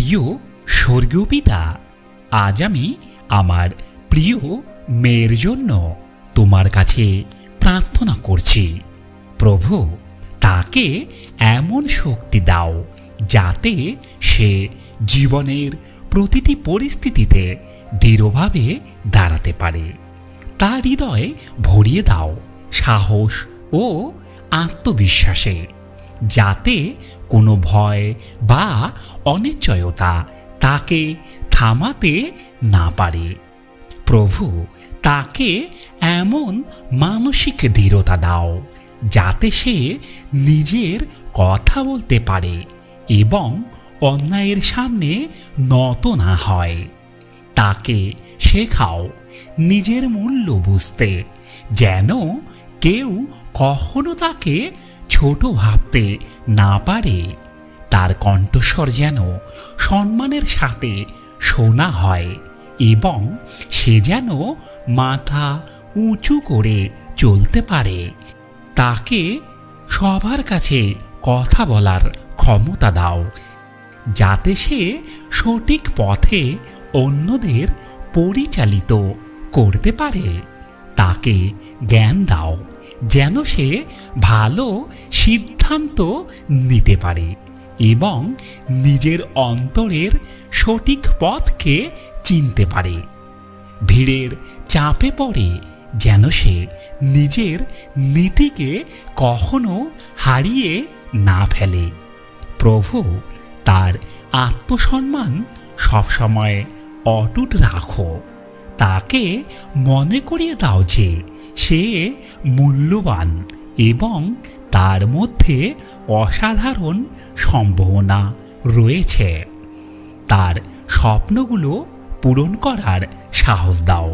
প্রিয় স্বর্গীয় পিতা, আজ আমি আমার প্রিয় মেয়ের জন্য তোমার কাছে প্রার্থনা করছি। প্রভু, তাকে এমন শক্তি দাও যাতে সে জীবনের প্রতিটি পরিস্থিতিতে দৃঢ়ভাবে দাঁড়াতে পারে। তার হৃদয় ভরিয়ে দাও সাহস ও আত্মবিশ্বাসে, যাতে কোনো ভয় বা অনিশ্চয়তা তাকে থামাতে না পারে। প্রভু, তাকে এমন মানসিক দৃঢ়তা দাও যাতে সে নিজের কথা বলতে পারে এবং অন্যায়ের সামনে নত না হয়। তাকে শেখাও নিজের মূল্য বুঝতে, যেন কেউ কখনো তাকে ছোট ভাবতে না পারে। তার কণ্ঠস্বর যেন সম্মানের সাথে শোনা হয় এবং সে যেন মাথা উঁচু করে চলতে পারে। তাকে সবার কাছে কথা বলার ক্ষমতা দাও, যাতে সে সঠিক পথে অন্যদের পরিচালিত করতে পারে। তাকে জ্ঞান দাও যেন সে ভালো সিদ্ধান্ত নিতে পারে এবং নিজের অন্তরের সঠিক পথকে চিনতে পারে। ভিড়ের চাপে পড়ে যেন সে নিজের নীতিকে কখনো হারিয়ে না ফেলে। প্রভু, তার আত্মসম্মান সবসময় অটুট রাখো। তাকে মনে করিয়ে দাও যে সে মূল্যবান এবং তার মধ্যে অসাধারণ সম্ভাবনা রয়েছে। তার স্বপ্নগুলো পূরণ করার সাহস দাও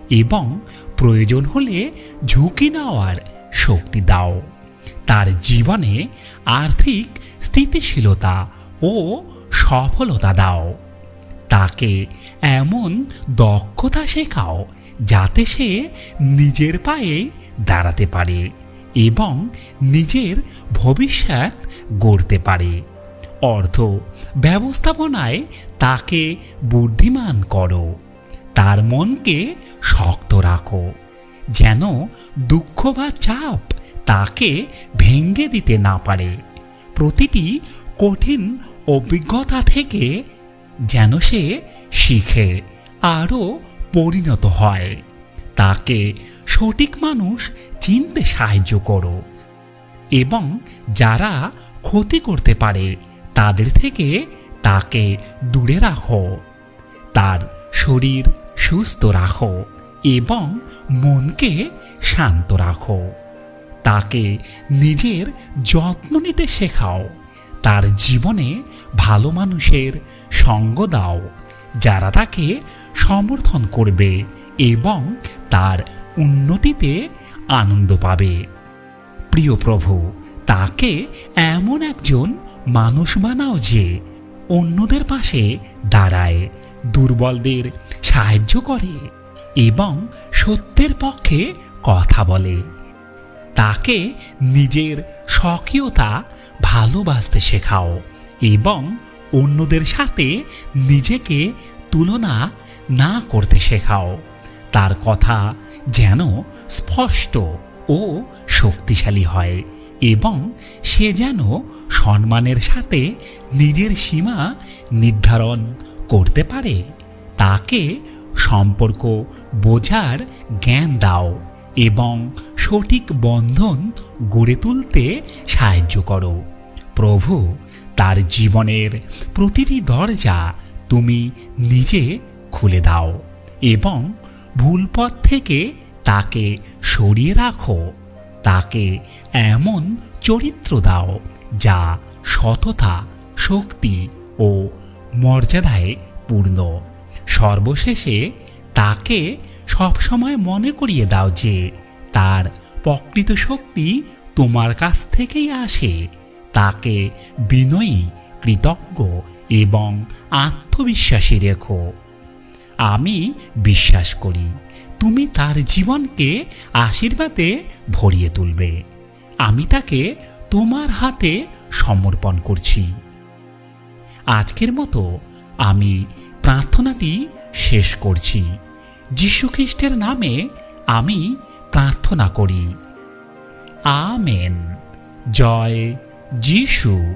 এবং প্রয়োজন হলে ঝুঁকি নেওয়ার শক্তি দাও। তার জীবনে আর্থিক স্থিতিশীলতা ও সফলতা দাও। তাকে এমন দক্ষতা শেখাও যাতে সে নিজের পায়ে দাঁড়াতে পারে এবং নিজের ভবিষ্যৎ গড়তে পারে। অর্থ ব্যবস্থাপনায় তাকে বুদ্ধিমান করো। তার মনকে শক্ত রাখো, যেন দুঃখ বা চাপ তাকে ভেঙে দিতে না পারে। প্রতিটি কঠিন অভিজ্ঞতা থেকে যেন সে শিখে আরও পরিণত হয়। তাকে সঠিক মানুষ চিনতে সাহায্য করো এবং যারা ক্ষতি করতে পারে তাদের থেকে তাকে দূরে রাখো। তার শরীর সুস্থ রাখো এবং মনকে শান্ত রাখো। তাকে নিজের যত্ন নিতে শেখাও। তার জীবনে ভালো মানুষের সঙ্গ দাও, যারা তাকে সমর্থন করবে এবং তার উন্নতিতে আনন্দ পাবে। প্রিয় প্রভু, তাকে এমন একজন মানুষ বানাও যে অন্যদের পাশে দাঁড়ায়, দুর্বলদের সাহায্য করে এবং সত্যের পক্ষে কথা বলে। তাকে নিজের স্বকীয়তা ভালোবাসতে শেখাও এবং অন্যদের সাথে নিজেকে তুলনা না করতে শেখাও। তার কথা যেন স্পষ্ট ও শক্তিশালী হয় এবং সে যেন সম্মানের সাথে নিজের সীমা নির্ধারণ করতে পারে। তাকে সম্পর্ক বোঝার জ্ঞান দাও এবং সঠিক বন্ধন গড়ে তুলতে সাহায্য করো। প্রভু, তার জীবনের প্রতিটি দরজা তুমি নিজে খুলে দাও এবং ভুল পথ থেকে তাকে সরিয়ে রাখো। তাকে এমন চরিত্র দাও যা সততা, শক্তি ও মর্যাদায় পূর্ণ। সর্বশেষে তাকে সবসময় মনে করিয়ে দাও যে তার প্রকৃত শক্তি তোমার কাছ থেকেই আসে। তাকে বিনয়ী, কৃতজ্ঞ এবং আত্মবিশ্বাসী রেখো। আমি বিশ্বাস করি তুমি তার জীবনকে আশীর্বাদে ভরিয়ে তুলবে। আমি তাকে তোমার হাতে সমর্পণ করছি। আজকের মতো আমি প্রার্থনাটি শেষ করছি। যীশু খ্রিস্টের নামে আমি প্রার্থনা করি। আমেন। জয় যীশু।